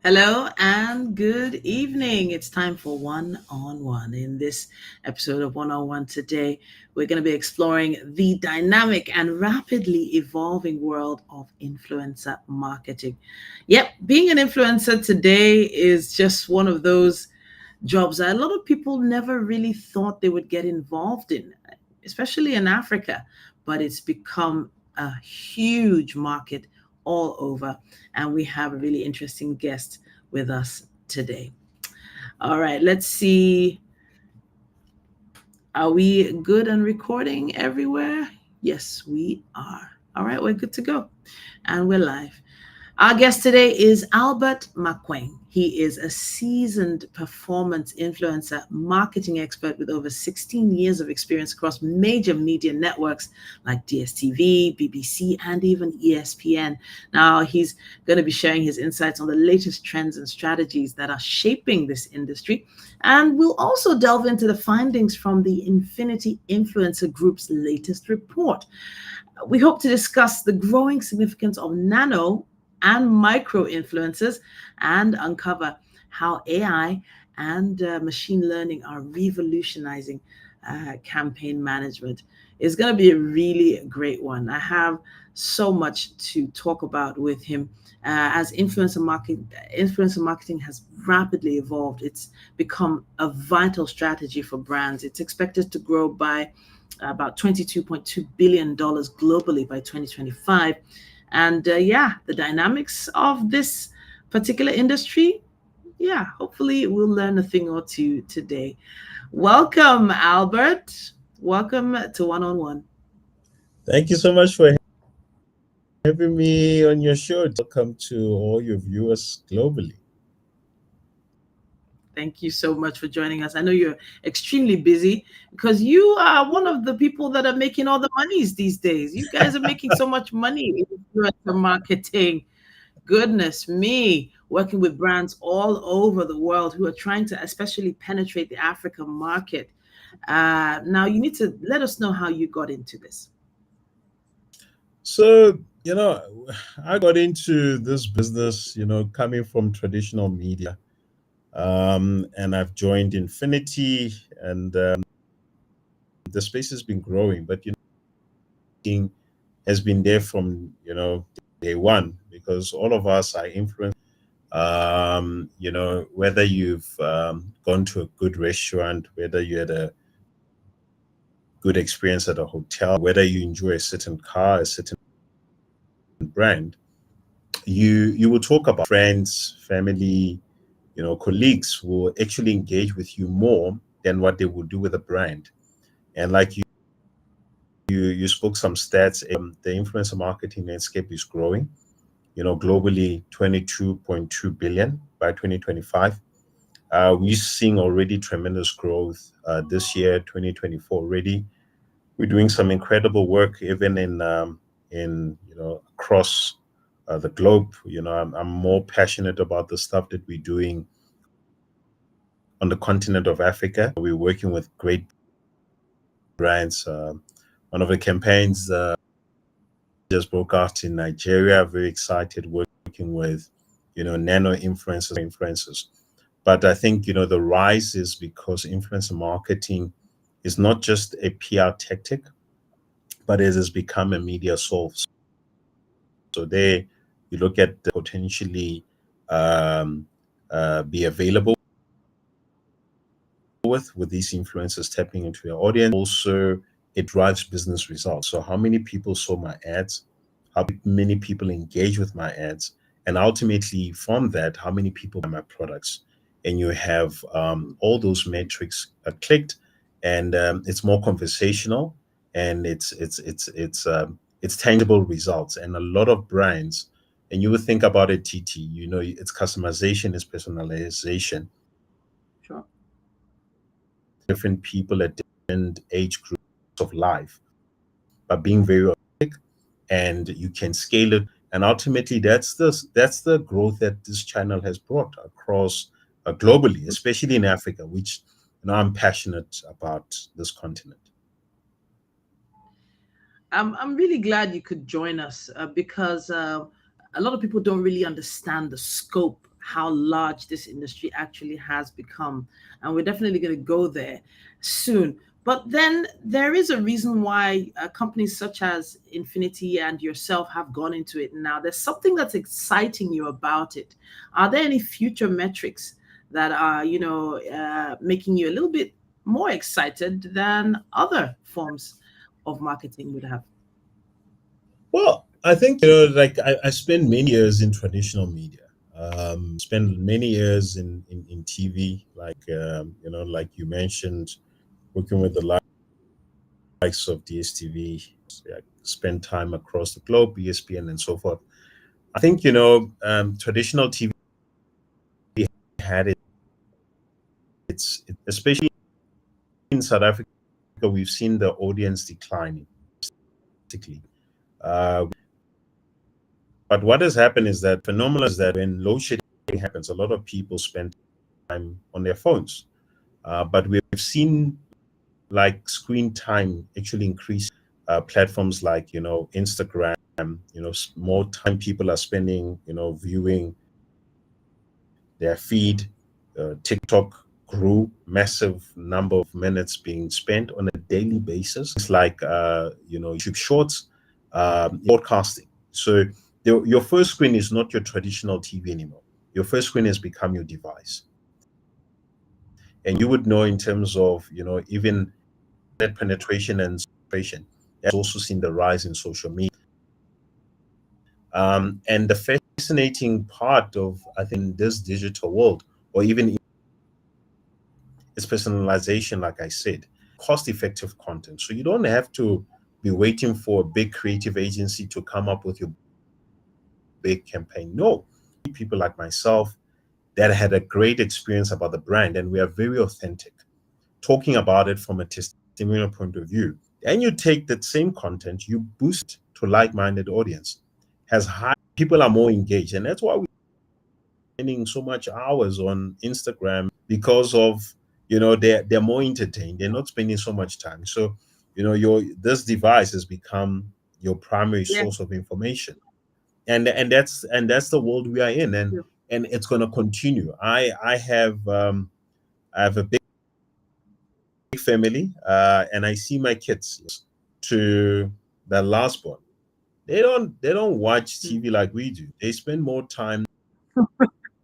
Hello and good evening. It's time for One on One. In this episode of One on One today, we're going to be exploring the dynamic and rapidly evolving world of influencer marketing. Yep, being an influencer today is just one of those jobs that a lot of people never really thought they would get involved in, especially in Africa. But it's become a huge market all over. And we have a really interesting guest with us today. All right, let's see. Are we good and recording everywhere? Yes, we are. All right, we're good to go. And we're live. Our guest today is Albert Makoeng. He is a seasoned performance influencer marketing expert with over 16 years of experience across major media networks like DStv, BBC, and even ESPN. Now, he's going to be sharing his insights on the latest trends and strategies that are shaping this industry. And we'll also delve into the findings from the Nfinity Influencer Group's latest report. We hope to discuss the growing significance of nano and micro influencers and uncover how AI and machine learning are revolutionizing campaign management. It's going to be a really great one. I have so much to talk about with him. As influencer marketing has rapidly evolved. It's become a vital strategy for brands. It's expected to grow by about $22.2 billion globally by 2025. And yeah, the dynamics of this particular industry, yeah, hopefully we'll learn a thing or two today. Welcome, Albert. Welcome to One on One. Thank you so much for having me on your show. Welcome to all your viewers globally. Thank you so much for joining us. I know you're extremely busy because you are one of the people that are making all the monies these days. You guys are making so much money in influencer marketing. Goodness me, working with brands all over the world who are trying to especially penetrate the African market. Now, you need to let us know how you got into this. So, I got into this business, coming from traditional media. And I've joined Infinity, and the space has been growing, but, has been there from, day one, because all of us are influenced. Whether you've gone to a good restaurant, whether you had a good experience at a hotel, whether you enjoy a certain car, a certain brand, you will talk about friends, family, colleagues will actually engage with you more than what they would do with a brand. And like you spoke some stats, the influencer marketing landscape is growing, globally 22.2 billion by 2025. We're seeing already tremendous growth this year, 2024 already. We're doing some incredible work even in across the globe. I'm more passionate about the stuff that we're doing on the continent of Africa. We're working with great brands. One of the campaigns just broke out in Nigeria. Very excited working with nano influencers. But I think the rise is because influencer marketing is not just a PR tactic, but it has become a media solve. So there, you look at the potentially be available with these influencers tapping into your audience. Also, it drives business results. So how many people saw my ads? How many people engage with my ads? And ultimately, from that, how many people buy my products? And you have all those metrics clicked, and it's more conversational, and it's tangible results. And a lot of brands, and you would think about it, Titi, it's customization, it's personalization. Sure. Different people at different age groups of life, but being very authentic, and you can scale it. And ultimately, that's the growth that this channel has brought across globally, especially in Africa, which I'm passionate about this continent. I'm really glad you could join us because a lot of people don't really understand the scope how large this industry actually has become. And we're definitely going to go there soon. But then there is a reason why companies such as Nfinity and yourself have gone into it now. There's something that's exciting you about it. Are there any future metrics that are, making you a little bit more excited than other forms of marketing would have? Well, I think like I spent many years in traditional media. Spent many years in TV, like like you mentioned, working with the likes of DStv. Spent time across the globe, ESPN, and so forth. I think traditional TV had especially in South Africa, we've seen the audience declining drastically. Uh, but what has happened is that phenomenal is that when load shedding happens, a lot of people spend time on their phones. But we've seen like screen time actually increase. Platforms like Instagram, more time people are spending viewing their feed. TikTok grew massive number of minutes being spent on a daily basis. It's like YouTube Shorts, broadcasting. So your first screen is not your traditional TV anymore. Your first screen has become your device, and you would know in terms of even net penetration and penetration. Has also seen the rise in social media. And the fascinating part of, I think, this digital world, or even is personalization, like I said, cost-effective content. So you don't have to be waiting for a big creative agency to come up with your big campaign. No, people like myself that had a great experience about the brand, and we are very authentic, talking about it from a testimonial point of view. And you take that same content, you boost to like-minded audience, has high people are more engaged, and that's why we're spending so much hours on Instagram because of they're more entertained. They're not spending so much time. So your this device has become your primary Yeah. source of information, and that's the world we are in, and it's going to continue. I have a big family, and I see my kids to the last one. They don't watch TV like we do. They spend more time.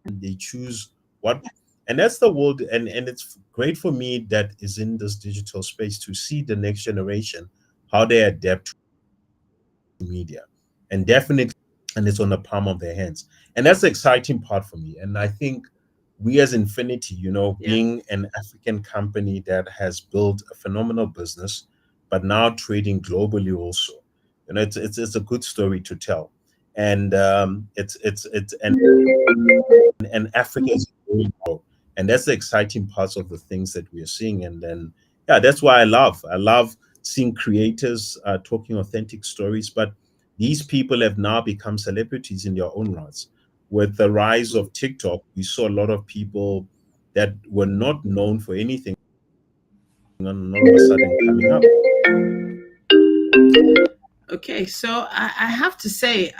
They choose what, and that's the world. And it's great for me that is in this digital space to see the next generation how they adapt to media, and definitely, and it's on the palm of their hands, and that's the exciting part for me. And I think we as Infinity, Yeah. being an African company that has built a phenomenal business, but now trading globally also, it's a good story to tell. And it's and Africa is growing now. And that's the exciting parts of the things that we are seeing. And then, yeah, that's why I love seeing creators talking authentic stories. But these people have now become celebrities in their own rights. With the rise of TikTok, we saw a lot of people that were not known for anything, and all of a sudden coming up. Okay, so I have to say,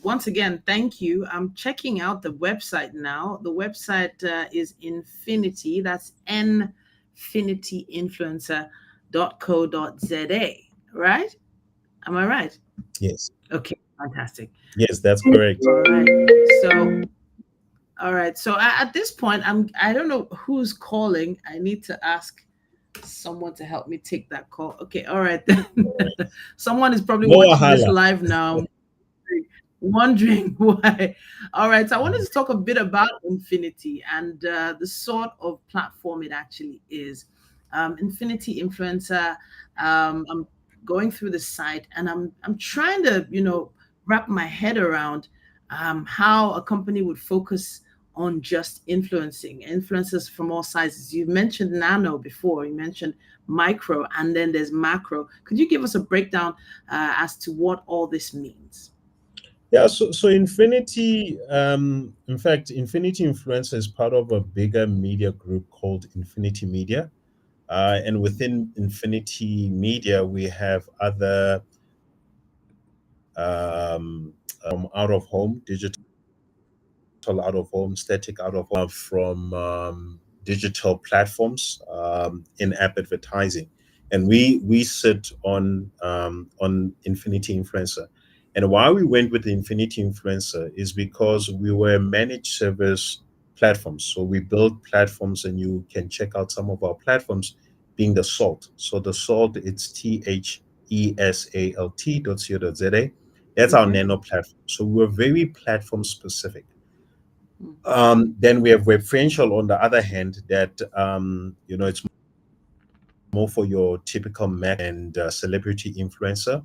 once again, thank you. I'm checking out the website now. The website is Nfinity. That's nfinityinfluencer.co.za, right? Am I right? Yes, Okay, fantastic. yes, that's correct. All right. So, all right. So at this point, I don't know who's calling. I need to ask someone to help me take that call. Okay, all right then. Someone is probably No watching this wahala. live now, wondering why. All right, so I wanted to talk a bit about Infinity and the sort of platform it actually is. Infinity Influencer. I'm going through the site and I'm trying to wrap my head around how a company would focus on just influencing influencers from all sizes. You mentioned nano before. You mentioned micro, and then there's macro. Could you give us a breakdown as to what all this means? Yeah, so Infinity, in fact, Infinity Influencer is part of a bigger media group called Infinity Media. And within Infinity Media, we have other from out of home digital out of home, static out of home, from digital platforms, in-app advertising, and we sit on Nfinity Influencer. And why we went with the Nfinity Influencer is because we were managed service platforms. So we build platforms, and you can check out some of our platforms, being the Salt. So the Salt, it's THESALT.co.za. That's our Okay. Nano platform. So we're very platform specific. Mm. Then we have Webferential on the other hand, that it's more for your typical Mac and celebrity influencer,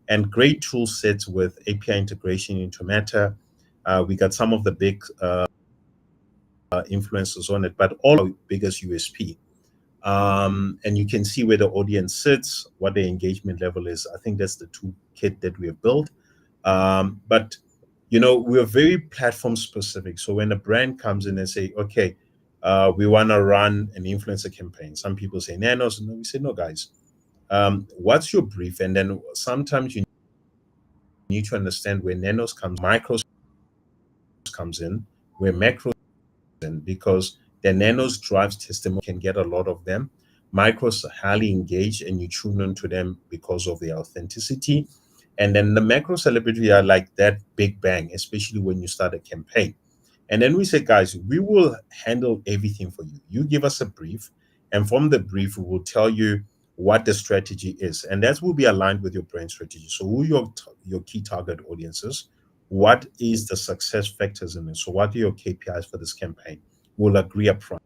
and great tool sets with API integration into Meta. We got some of the big influencers on it, but all our biggest USP. And you can see where the audience sits, what the engagement level is. I think that's the toolkit that we have built. But we're very platform specific. So when a brand comes in and say, okay, we want to run an influencer campaign, some people say nanos, and we say, no, guys, what's your brief? And then sometimes you need to understand where nanos comes, micros comes in, where macros in, because the nanos drives testimony, can get a lot of them. Micros are highly engaged, and you tune into them because of their authenticity. And then the macro celebrity are like that big bang, especially when you start a campaign. And then we say, guys, we will handle everything for you. You give us a brief, and from the brief, we will tell you what the strategy is. And that will be aligned with your brand strategy. So who your key target audiences, what is the success factors in it? So what are your KPIs for this campaign? We'll agree upfront.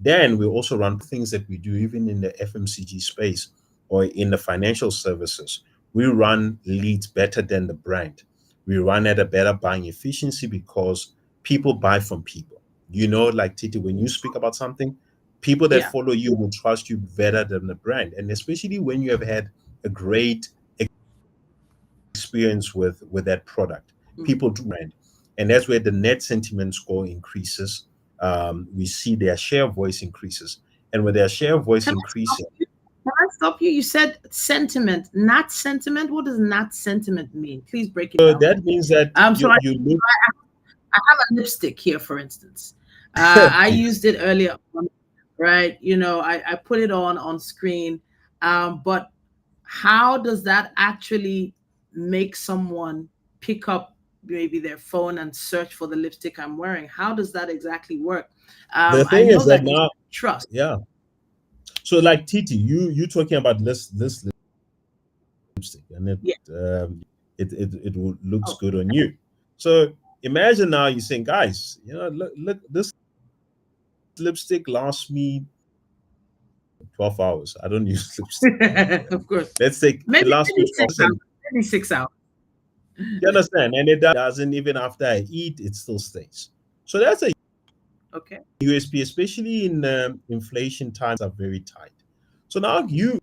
Then we also run things that we do even in the FMCG space or in the financial services. We run leads better than the brand. We run at a better buying efficiency because people buy from people. Like Titi, when you speak about something, people that Yeah. follow you will trust you better than the brand. And especially when you have had a great experience with that product, Mm. people do brand. And that's where the net sentiment score increases. We see their share of voice increases. And with their share of voice Can I stop increasing, you? Can I stop you? You said sentiment, not sentiment. What does not sentiment mean? Please break it so down for that me. means that So you look. I have a lipstick here, for instance. I used it earlier on, right? I put it on screen. But how does that actually make someone pick up maybe their phone and search for the lipstick I'm wearing? How does that exactly work? The I thing is know that that you now, trust. yeah. So like Titi, you talking about this lipstick, and Yeah. it looks Oh. good on you. So imagine now you're saying, guys, look, this lipstick lasts me 12 hours. I don't use lipstick. Of course. Let's say it lasts me Maybe 12 6 hours, hours. and Maybe 6 hours. you understand, and it doesn't, even after I eat, it still stays. So that's a Okay. USP, especially in inflation times are very tight. So now Mm.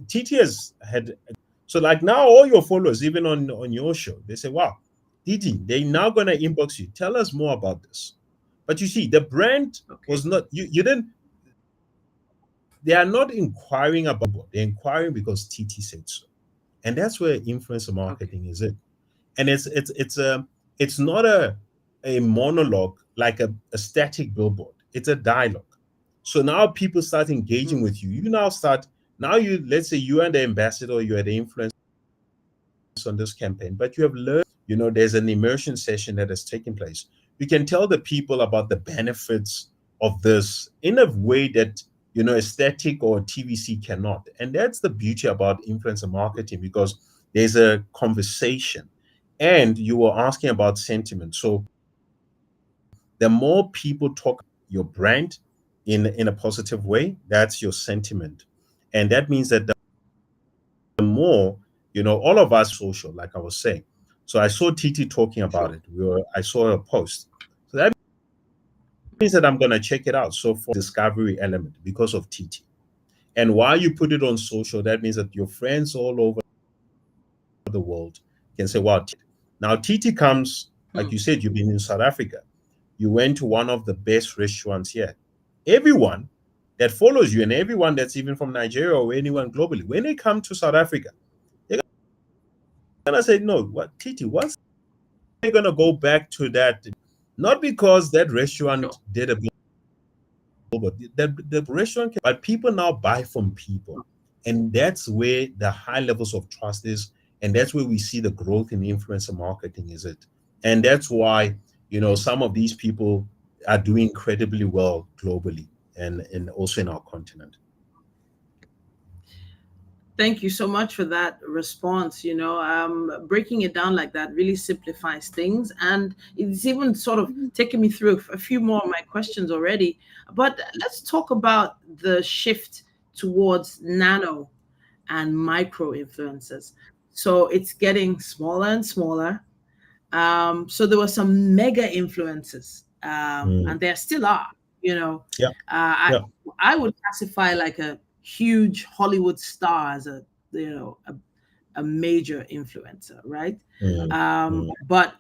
TT has had, so like now all your followers, even on your show, they say, wow, TT, they now gonna inbox you. Tell us more about this. But you see, the brand Okay. was not, you didn't, they are not inquiring about what they're inquiring because TT said so. And that's where influencer Okay. marketing is it. And it's not a monologue like a static billboard. It's a dialogue. So now people start engaging Mm. with you. You now start, now you, let's say you are the ambassador, you are the influencer on this campaign, but you have learned, there's an immersion session that has taken place. You can tell the people about the benefits of this in a way that, a static or TVC cannot. And that's the beauty about influencer marketing, because there's a conversation, and you were asking about sentiment. So the more people talk your brand in a positive way, that's your sentiment. And that means that the more, all of us social, like I was saying. So I saw Titi talking about Sure. it. I saw a post. So that means that I'm gonna check it out. So for discovery element, because of Titi. And while you put it on social, that means that your friends all over the world can say, wow, now Titi comes, like Mm. you said, you've been in South Africa. You went to one of the best restaurants here. Everyone that follows you, and everyone that's even from Nigeria or anyone globally, when they come to South Africa, they're gonna say, no, what, Titi, what's they're going to go back to that, not because that Sure. restaurant did a but the restaurant, but people now buy from people. And that's where the high levels of trust is. And that's where we see the growth in influencer marketing, is it? And that's why, some of these people are doing incredibly well globally and also in our continent. Thank you so much for that response. Breaking it down like that really simplifies things. And it's even sort of taken me through a few more of my questions already. But let's talk about the shift towards nano and micro influencers. So it's getting smaller and smaller. So there were some mega influencers, and Mm. there still are. You know, Yeah, uh, I yeah. I would classify like a huge Hollywood star as a major influencer, right? Mm, mm, But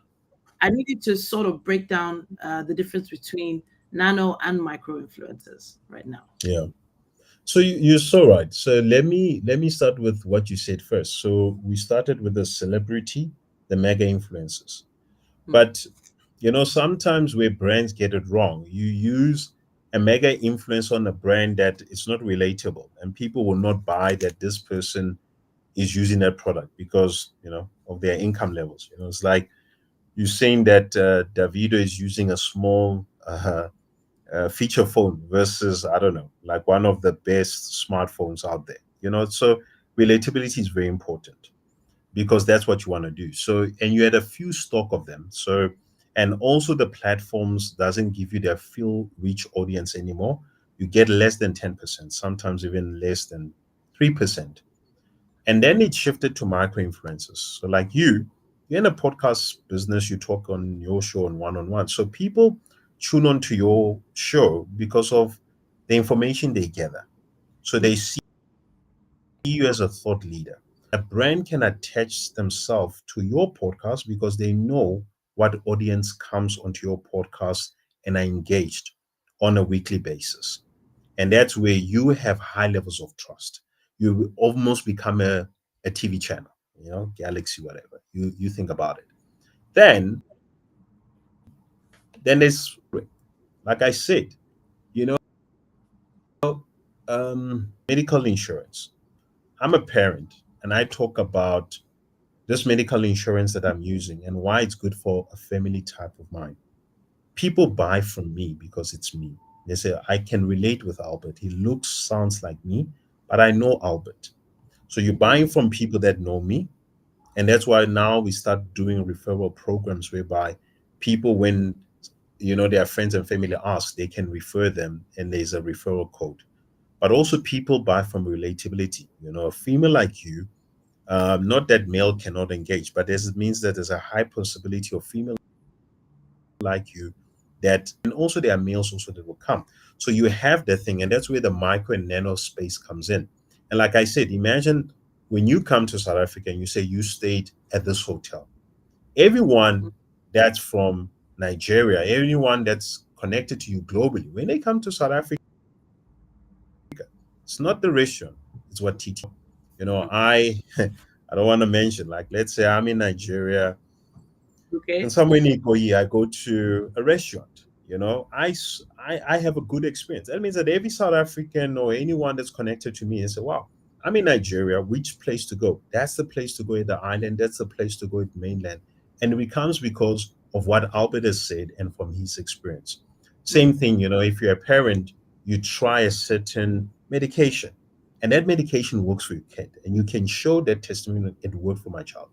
I needed to sort of break down the difference between nano and micro influencers right now. yeah. So you're so right. So let me start with what you said first. So we started with the celebrity, the mega influencers. Mm, But sometimes where brands get it wrong, you use a mega influence on a brand that it's not relatable, and people will not buy that this person is using that product because of their income levels. It's like you're saying that Davido is using a small feature phone versus, I don't know, like one of the best smartphones out there. So relatability is very important because that's what you want to do. So, and you had a few stock of them. So, and also the platforms doesn't give you their full reach audience anymore. You get less than 10%, sometimes even less than 3%. And then it shifted to micro influencers. So, like you're in a podcast business, you talk on your show on one. So people tune onto your show because of the information they gather. So mm, they see you as a thought leader. A brand can attach themselves to your podcast because they know what audience comes onto your podcast and are engaged on a weekly basis. And that's where you have high levels of trust. You almost become a TV channel, Galaxy, whatever. You think about it. Then there's, like I said, you know, medical insurance. I'm a parent and I talk about this medical insurance that I'm using and why it's good for a family type of mine. People buy from me because it's me. They say, I can relate with Albert. He looks, sounds like me, but I know Albert. So you're buying from people that know me. And that's why now we start doing referral programs whereby people, when their friends and family ask, they can refer them and there's a referral code. But also people buy from relatability. A female like you, not that male cannot engage, but this means that there's a high possibility of female like you that, and also there are males also that will come. So you have that thing, and that's where the micro and nano space comes in. And like I said, imagine when you come to South Africa and you say you stayed at this hotel. Everyone that's from Nigeria, everyone that's connected to you globally, when they come to South Africa, it's not the restaurant, it's what Titi. mm. I I don't want to mention, like, let's say I'm in Nigeria and Okay. somewhere in Ikoyi, I go to a restaurant. I have a good experience. That means that every South African or anyone that's connected to me and say, wow, I'm in Nigeria, which place to go? That's the place to go at the island. That's the place to go at mainland. And it becomes because of what Albert has said and from his experience. Mm, Same thing, if you're a parent, you try a certain medication and that medication works for your kid and you can show that testimony that it worked for my child.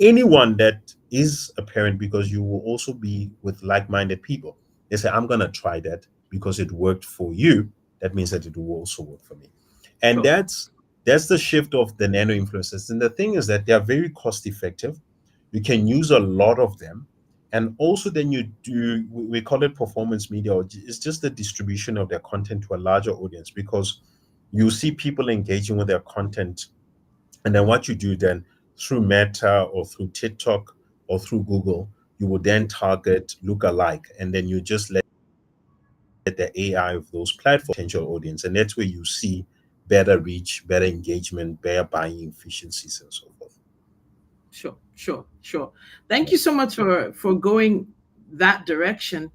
Anyone that is a parent, because you will also be with like-minded people, they say, I'm going to try that because it worked for you, that means that it will also work for me. And sure. that's the shift of the nano influencers. And the thing is that they are very cost effective. You can use a lot of them. And also then you do, we call it performance media, or it's just the distribution of their content to a larger audience, because you see people engaging with their content. And then what you do then, through Meta or through TikTok or through Google, you will then target lookalike, and then you just let the AI of those platforms potential audience, and that's where you see better reach, better engagement, better buying efficiencies, and so forth. Sure, sure, sure. Thank you so much for going that direction.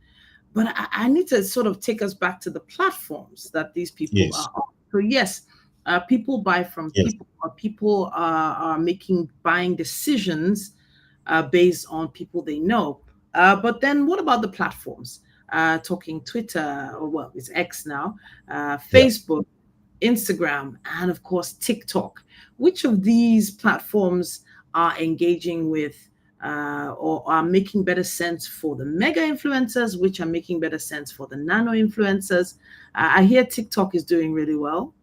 But I need to sort of take us back to the platforms that these people Yes, are on. So yes, people buy from yes. people, or people are making buying decisions based on people they know. But then what about the platforms? Talking Twitter, or well, it's X now, Yeah. Facebook, Instagram, and of course TikTok. Which of these platforms are engaging with or are making better sense for the mega influencers, which are making better sense for the nano influencers? I hear TikTok is doing really well.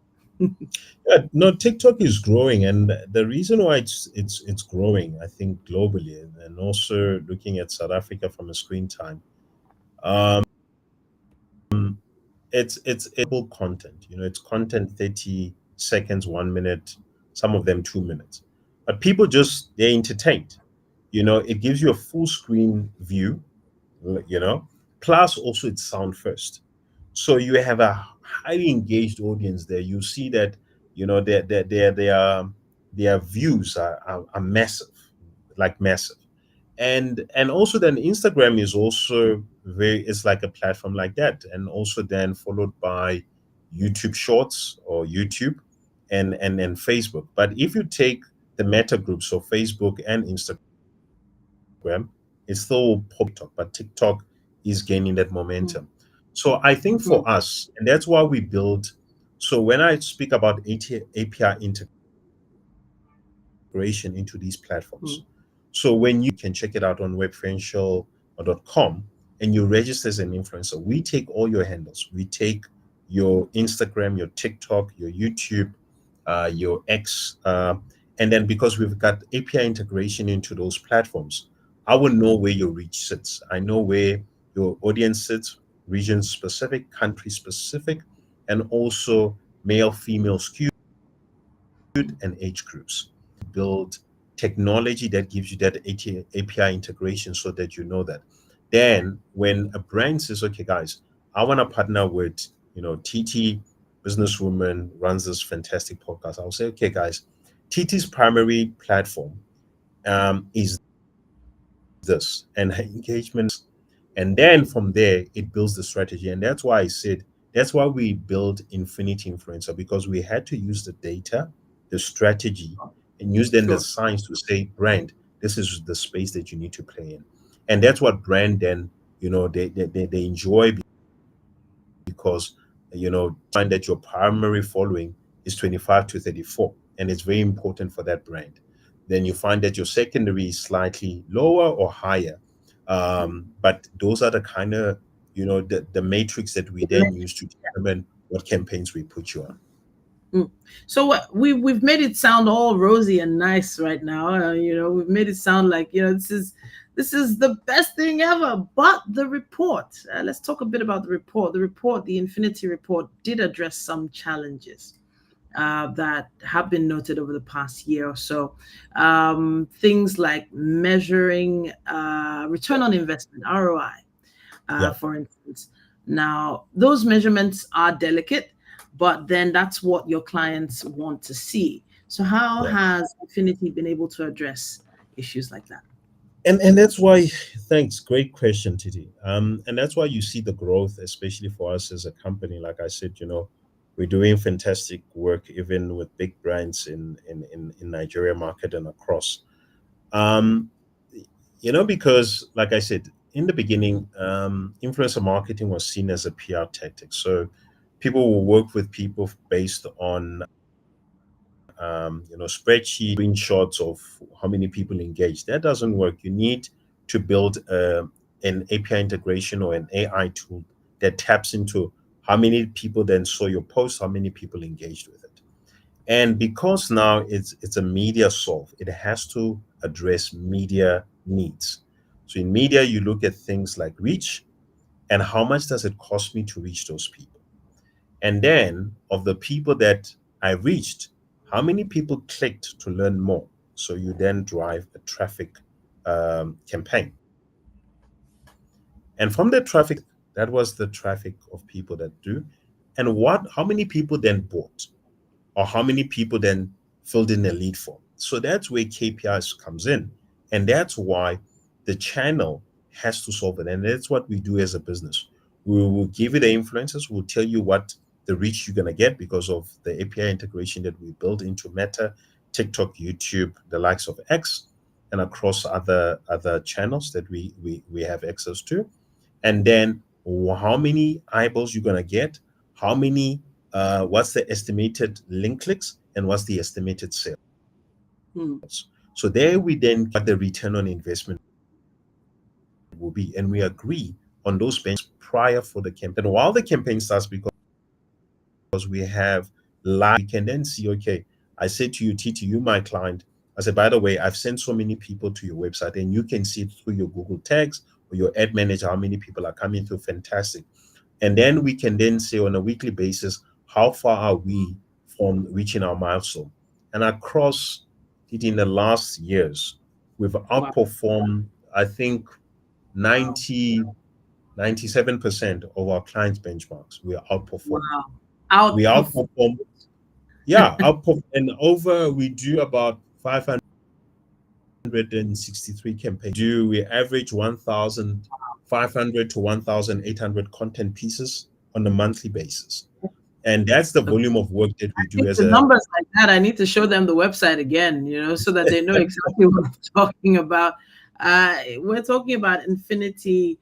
Yeah, no, TikTok is growing, and the reason why it's growing, I think globally, and also looking at South Africa from a screen time, um, it's able content. You know, it's content 30 seconds, 1 minute, some of them 2 minutes, but people just they're entertained. You know, it gives you a full screen view. You know, plus also it's sound first, so you have a highly engaged audience there. You see that, you know, their views are massive, like massive. And also then Instagram is also very, it's like a platform like that, and also then followed by YouTube Shorts or YouTube, and Facebook. But if you take the meta groups, so Facebook and Instagram, it's still TikTok, but TikTok is gaining that momentum. So I think Mhm. for us, and that's why we build. So when I speak about API integration into these platforms, Mhm. so when you can check it out on webfluential.com and you register as an influencer, we take all your handles. We take your Instagram, your TikTok, your YouTube, your X, and then because we've got API integration into those platforms, I will know where your reach sits. I know where your audience sits, region specific, country specific, and also male, female skewed, and age groups. Build technology that gives you that API integration so that you know that. Then when a brand says, okay, guys, I want to partner with, you know, Titi, businesswoman, runs this fantastic podcast. I'll say, okay, guys, Titi's primary platform is this, and her engagement. And then from there, it builds the strategy. And that's why I said, that's why we built Nfinity Influencer, because we had to use the data, the strategy, and use then the Sure. science to say, brand, this is the space that you need to play in. And that's what brand then, you know, they enjoy, because, you know, find that your primary following is 25 to 34, and it's very important for that brand. Then you find that your secondary is slightly lower or higher, but those are the kind of, you know, the matrix that we then use to determine what campaigns we put you on. Mm. So we've made it sound all rosy and nice right now. We've made it sound like this is the best thing ever. But the report. Let's talk a bit about the report. The report, the Infinity report, did address some challenges that have been noted over the past year or so. Things like measuring return on investment (ROI), Yeah. for instance. Now, those measurements are delicate, but then that's what your clients want to see. So, how Yeah. has Infinity been able to address issues like that? And that's why, thanks, great question, Titi. And that's why you see the growth, especially for us as a company. Like I said, you know, we're doing fantastic work even with big brands in Nigeria market and across. Um, you know, because like I said in the beginning, influencer marketing was seen as a PR tactic. So people will work with people based on you know, spreadsheet screenshots of how many people engage. That doesn't work. You need to build an API integration or an AI tool that taps into how many people then saw your post, how many people engaged with it. And because now it's a media solve, it has to address media needs. So in media, you look at things like reach and how much does it cost me to reach those people. And then of the people that I reached, how many people clicked to learn more? So you then drive a traffic campaign. And from the traffic, that was the traffic of people that do. And how many people then bought? Or how many people then filled in a lead form? So that's where KPIs comes in, and that's why the channel has to solve it. And that's what we do as a business. We will give you the influencers. We'll tell you what the reach you're going to get because of the API integration that we build into Meta, TikTok, YouTube, the likes of X, and across other channels that we have access to. And then how many eyeballs you're going to get, how many, what's the estimated link clicks, and what's the estimated sales. Hmm. So there we then what the return on investment will be, and we agree on those benchmarks prior for the campaign. While the campaign starts, because we have live, we can then see, okay, I said to you, Titi, you my client. I said, by the way, I've sent so many people to your website, and you can see through your Google tags or your ad manager how many people are coming through. Fantastic. And then we can then say on a weekly basis, how far are we from reaching our milestone? And across it in the last years, we've Wow. outperformed, I think, Wow. 97% of our clients' benchmarks. We are outperformed. Wow. We Outperform. outperform, yeah, outperform, and over, we do about 563 campaigns. We average 1,500 to 1,800 content pieces on a monthly basis. And that's the volume of work that we I do think as the a, numbers like that, I need to show them the website again, so that they know exactly what I'm talking about. We're talking about Infinity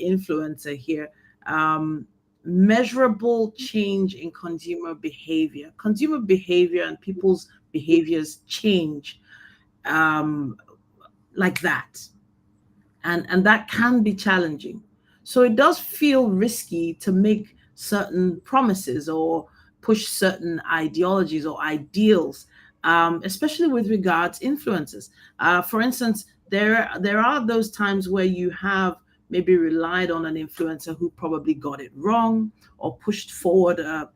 Influencer here. Um, Measurable change in consumer behavior. Consumer behavior and people's behaviors change um, like that. And that can be challenging. So it does feel risky to make certain promises or push certain ideologies or ideals, especially with regards influences. For instance, there are those times where you have maybe relied on an influencer who probably got it wrong or pushed forward the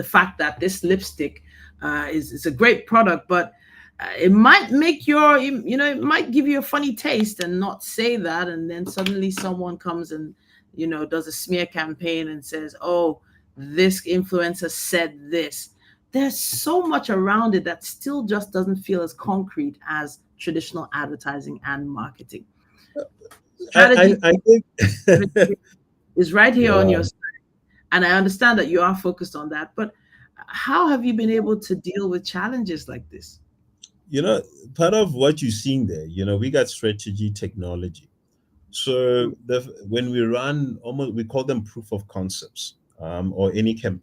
fact that this lipstick is a great product, but it might make it might give you a funny taste and not say that, and then suddenly someone comes and does a smear campaign and says, oh, this influencer said this. There's so much around it that still just doesn't feel as concrete as traditional advertising and marketing. Strategy I think, is right here on yeah, your side, and I understand that you are focused on that, but how have you been able to deal with challenges like this? you know, part of what you're seeing there, we got strategy, technology. So when we run almost, we call them proof of concepts, or any campaign.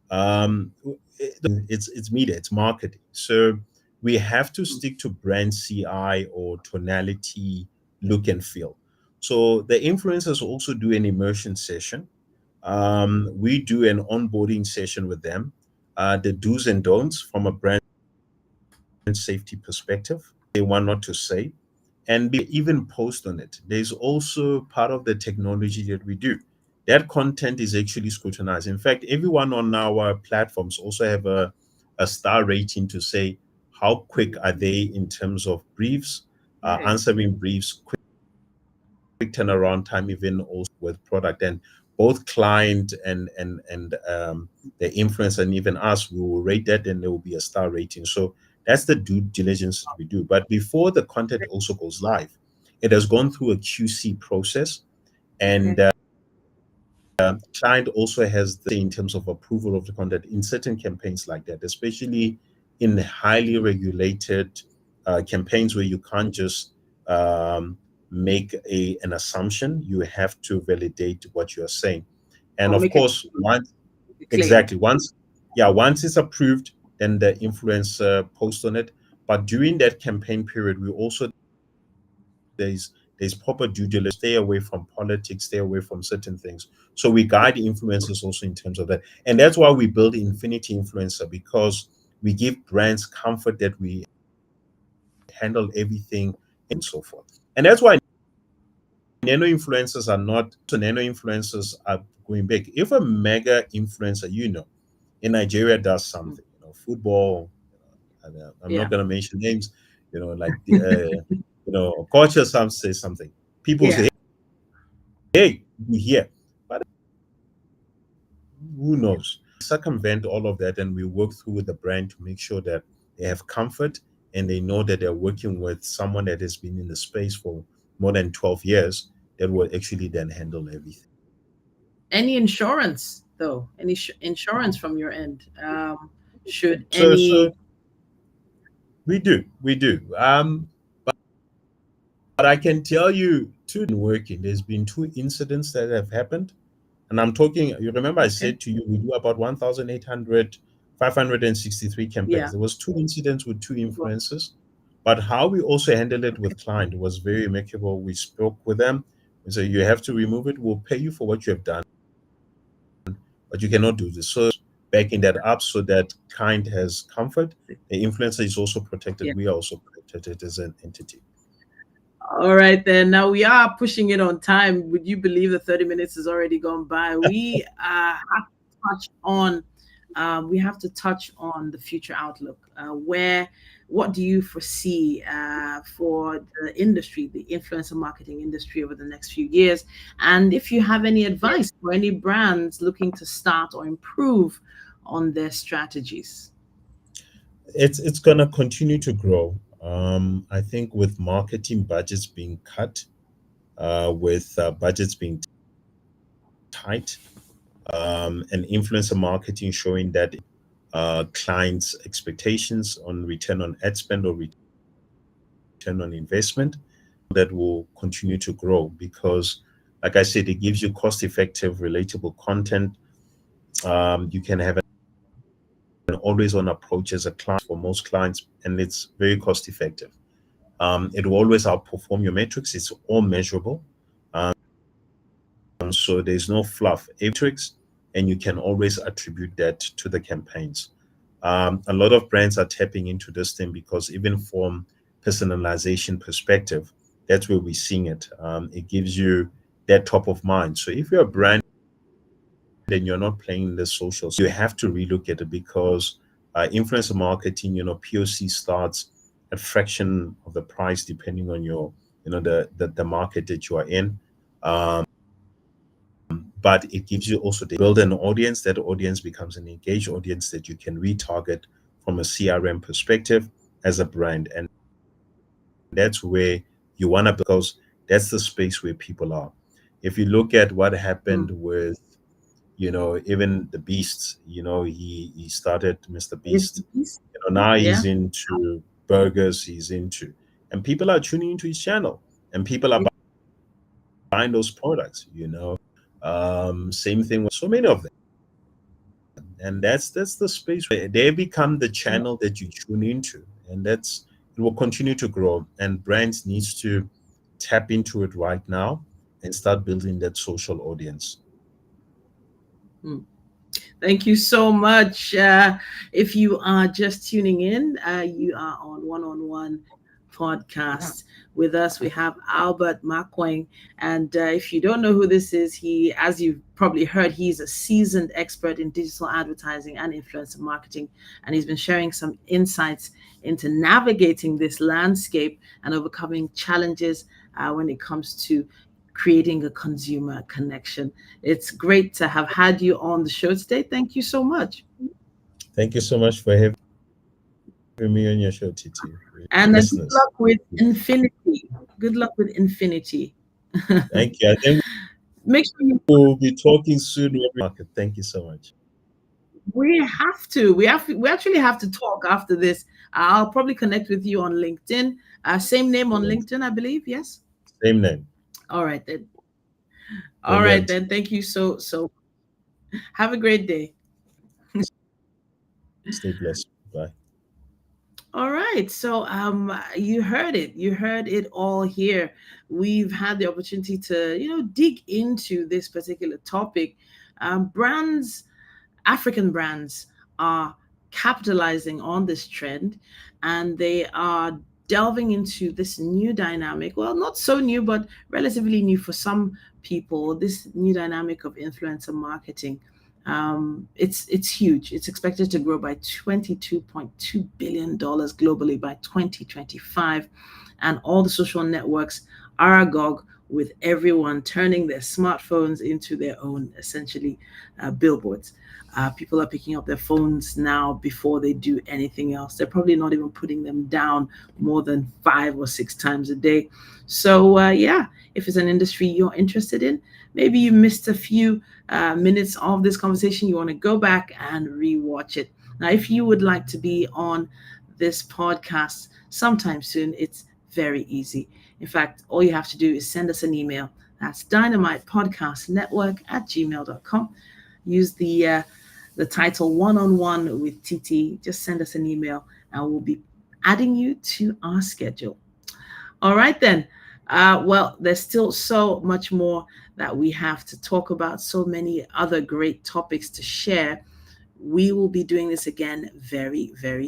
Um, it's media, it's marketing. So we have to stick to brand CI or tonality, look and feel. So the influencers also do an immersion session. We do an onboarding session with them, the do's and don'ts from a brand safety perspective, they want not to say, and we even post on it. There's also part of the technology that we do. That content is actually scrutinized. In fact, everyone on our platforms also have a star rating to say how quick are they in terms of briefs, Right. answering briefs, quick turnaround time, even also with product. And both client and the influencer and even us, we will rate that, and there will be a star rating. So that's the due diligence we do. But before the content also goes live, it has gone through a QC process, and Okay. client also has the in terms of approval of the content in certain campaigns like that, especially in highly regulated campaigns where you can't just make an assumption. You have to validate what you are saying. And Or of make a course, once claim. exactly once yeah, once it's approved, then the influencer posts on it. But during that campaign period, we also there's proper due diligence. Stay away from politics, stay away from certain things. So we guide influencers also in terms of that. And that's why we build Infinity Influencer, because we give brands comfort that we handle everything and so forth. And that's why nano influencers are not so nano influencers are going big. If a mega influencer, in Nigeria does Mm. something, football, and, I'm Yeah. not going to mention names, like the, culture, some say something. People Yeah. say, hey, we here. But who knows? circumvent all of that, and we work through with the brand to make sure that they have comfort and they know that they're working with someone that has been in the space for more than 12 years that will actually then handle everything. Any insurance, though? Any insurance from your end? Should So any we do. But I can tell you, two working. There's been two incidents that have happened, and I'm talking. You remember I Okay. said to you we do about 1,800, 563 campaigns. Yeah. There was two incidents with two Well, influencers, but how we also handled it okay. with client was very amicable. We spoke with them. We said you have to remove it. We'll pay you for what you have done, but you cannot do this. So backing that up so that client has comfort. The influencer is also protected. Yeah. We are also protected as an entity. All right, then. Now we are pushing it on time. Would you believe the 30 minutes has already gone by? We have to touch on the future outlook. What do you foresee for the industry, the influencer marketing industry over the next few years? And if you have any advice for any brands looking to start or improve on their strategies. It's gonna continue to grow. I think with marketing budgets being cut, with budgets being tight, and influencer marketing showing that clients' expectations on return on ad spend or return on investment, that will continue to grow because, like I said, it gives you cost-effective, relatable content. You can have an always-on approach as a client for most clients, and it's very cost-effective. It will always outperform your metrics. It's all measurable. So there's no fluff. Metrics, and you can always attribute that to the campaigns. A lot of brands are tapping into this thing because even from personalization perspective, that's where we're seeing it. It gives you that top of mind. So if you're a brand and you're not playing the social, you have to relook at it because influencer marketing, POC starts at fraction of the price depending on your, the market that you are in. Um, but it gives you also to build an audience. That audience becomes an engaged audience that you can retarget from a CRM perspective as a brand. And that's where you want to, because that's the space where people are. If you look at what happened Mm. with, even the Beast, he started Mr. Beast. Yes. Now Yeah. he's into burgers, he's into, and people are tuning into his channel and people are buying those products, Same thing with so many of them. And that's the space where they become the channel that you tune into. And it will continue to grow. And brands needs to tap into it right now and start building that social audience. Mm. Thank you so much. If you are just tuning in, you are on One podcast. With us, we have Albert Makoeng. And if you don't know who this is, as you've probably heard, he's a seasoned expert in digital advertising and influencer marketing. And he's been sharing some insights into navigating this landscape and overcoming challenges when it comes to creating a consumer connection. It's great to have had you on the show today. Thank you so much. Thank you so much for having me on your show, Titi. And good Listeners. luck with Infinity. Good luck with Infinity. Thank you. I think Make sure you we'll be talking soon. Market. Thank you so much. we have to. We actually have to talk after this. I'll probably connect with you on LinkedIn. Same name on Brilliant. LinkedIn, I believe. Yes. Same name. All right then. All right Brilliant. then. Thank you so. Have a great day. Stay blessed. Bye. All right. So you heard it. You heard it all here. We've had the opportunity to, dig into this particular topic. Brands, African brands are capitalizing on this trend and they are delving into this new dynamic. Well, not so new, but relatively new for some people, this new dynamic of influencer marketing. It's huge. It's expected to grow by $22.2 billion globally by 2025, and all the social networks are agog with everyone turning their smartphones into their own, essentially, billboards. People are picking up their phones now before they do anything else. They're probably not even putting them down more than 5 or 6 times a day. So, yeah, if it's an industry you're interested in, maybe you missed a few minutes of this conversation, you want to go back and rewatch it. Now, if you would like to be on this podcast sometime soon, it's very easy. In fact, all you have to do is send us an email. That's dynamitepodcastnetwork@gmail.com. Use the title One on One with Titi. Just send us an email and we'll be adding you to our schedule. All right, then. Well, there's still so much more that we have to talk about, so many other great topics to share. We will be doing this again very, very